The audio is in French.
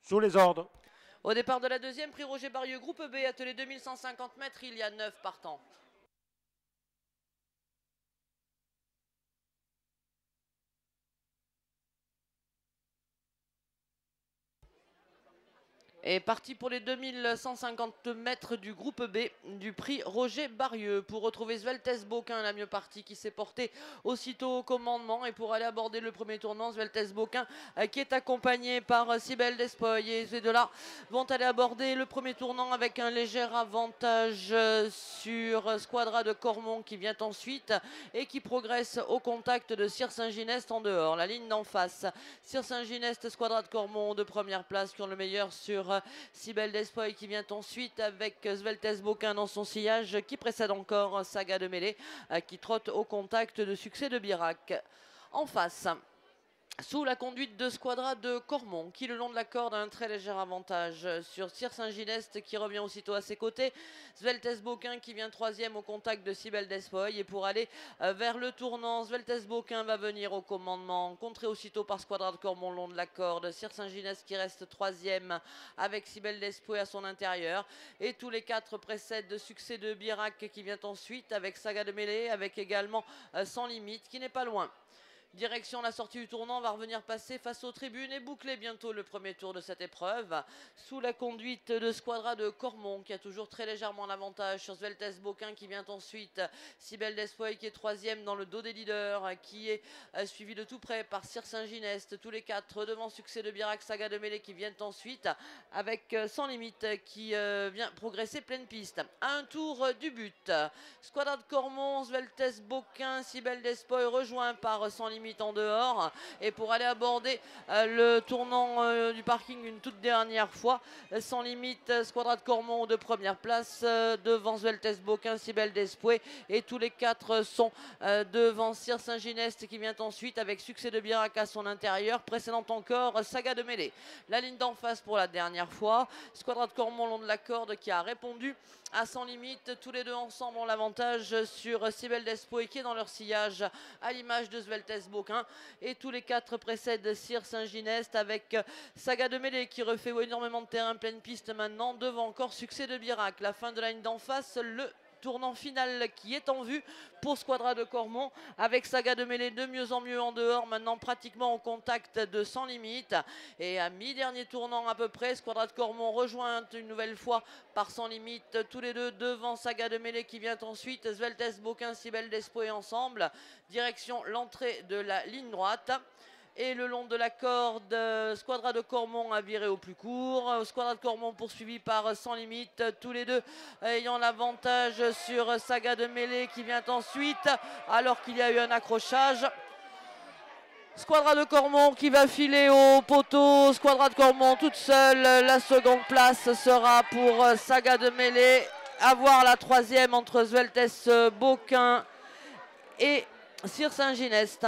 Sous les ordres. Au départ de la deuxième, prix Roger Barieux, groupe B, attelé 2150 mètres, il y a 9 partants. Et parti pour les 2150 mètres du groupe B du prix Roger Barieux pour retrouver Sveltes Boquin, la mieux partie, qui s'est portée aussitôt au commandement. Et pour aller aborder le premier tournant, Sveltes Boquin qui est accompagné par Cybelle Despoy. Et ces deux-là vont aller aborder le premier tournant avec un léger avantage sur Squadra de Cormont qui vient ensuite et qui progresse au contact de Sir Saint-Gineste en dehors. La ligne d'en face, Sir Saint-Gineste, Squadra de Cormont de première place qui ont le meilleur sur Cybelle Despoy qui vient ensuite avec Sveltes Boquin dans son sillage qui précède encore Saga de Mêlée qui trotte au contact de Succès de Birac. En face, sous la conduite de Squadra de Cormont qui le long de la corde a un très léger avantage sur Sir Saint-Gineste qui revient aussitôt à ses côtés, Sveltes Boquin qui vient troisième au contact de Cybelle Despoy. Et pour aller vers le tournant, Sveltes Boquin va venir au commandement, contré aussitôt par Squadra de Cormont le long de la corde, Sir Saint-Gineste qui reste troisième avec Cybelle Despoy à son intérieur. Et tous les quatre précèdent de Succès de Birac qui vient ensuite avec Saga de Mêlée, avec également Sans Limite qui n'est pas loin. Direction la sortie du tournant, va revenir passer face aux tribunes et boucler bientôt le premier tour de cette épreuve sous la conduite de Squadra de Cormont qui a toujours très légèrement l'avantage sur Sveltes Boquin qui vient ensuite, Cybelle Despoy qui est troisième dans le dos des leaders qui est suivi de tout près par Sir Saint-Gineste, tous les quatre devant Succès de Birac, Saga de Mêlée qui viennent ensuite avec Sans Limite qui vient progresser pleine piste. À un tour du but, Squadra de Cormont, Sveltes Boquin, Cybelle Despoy rejoint par Sans Limite en dehors. Et pour aller aborder le tournant du parking une toute dernière fois, Sans Limite, Squadra de Cormont de première place devant Sveltes Boquin, Cybelle Despoy, et tous les quatre sont devant Sir Saint-Gineste qui vient ensuite avec Succès de Birac à son intérieur, précédant encore Saga de Mêlée. La ligne d'en face pour la dernière fois, Squadra de Cormont long de la corde qui a répondu à Sans Limite. Tous les deux ensemble ont l'avantage sur Cybelle Despoy qui est dans leur sillage à l'image de Sveltes Boquin. Et tous les quatre précèdent Sir Saint-Gineste avec Saga de Mêlée qui refait énormément de terrain pleine piste maintenant devant encore Succès de Birac. La fin de la ligne d'en face, le tournant final qui est en vue pour Squadra de Cormont avec Saga de Mêlée de mieux en mieux en dehors, maintenant pratiquement au contact de Sans Limite. Et à mi-dernier tournant à peu près, Squadra de Cormont rejointe une nouvelle fois par Sans Limite, tous les deux devant Saga de Mêlée qui vient ensuite, Sveltes Boquin, Cybelle Despoy ensemble, direction l'entrée de la ligne droite. Et le long de la corde, Squadra de Cormont a viré au plus court. Squadra de Cormont poursuivi par Sans Limite, tous les deux ayant l'avantage sur Saga de Mêlée qui vient ensuite, alors qu'il y a eu un accrochage. Squadra de Cormont qui va filer au poteau. Squadra de Cormont toute seule. La seconde place sera pour Saga de Mêlée. À voir la troisième entre Sveltes Boquin et Sir Saint-Gineste.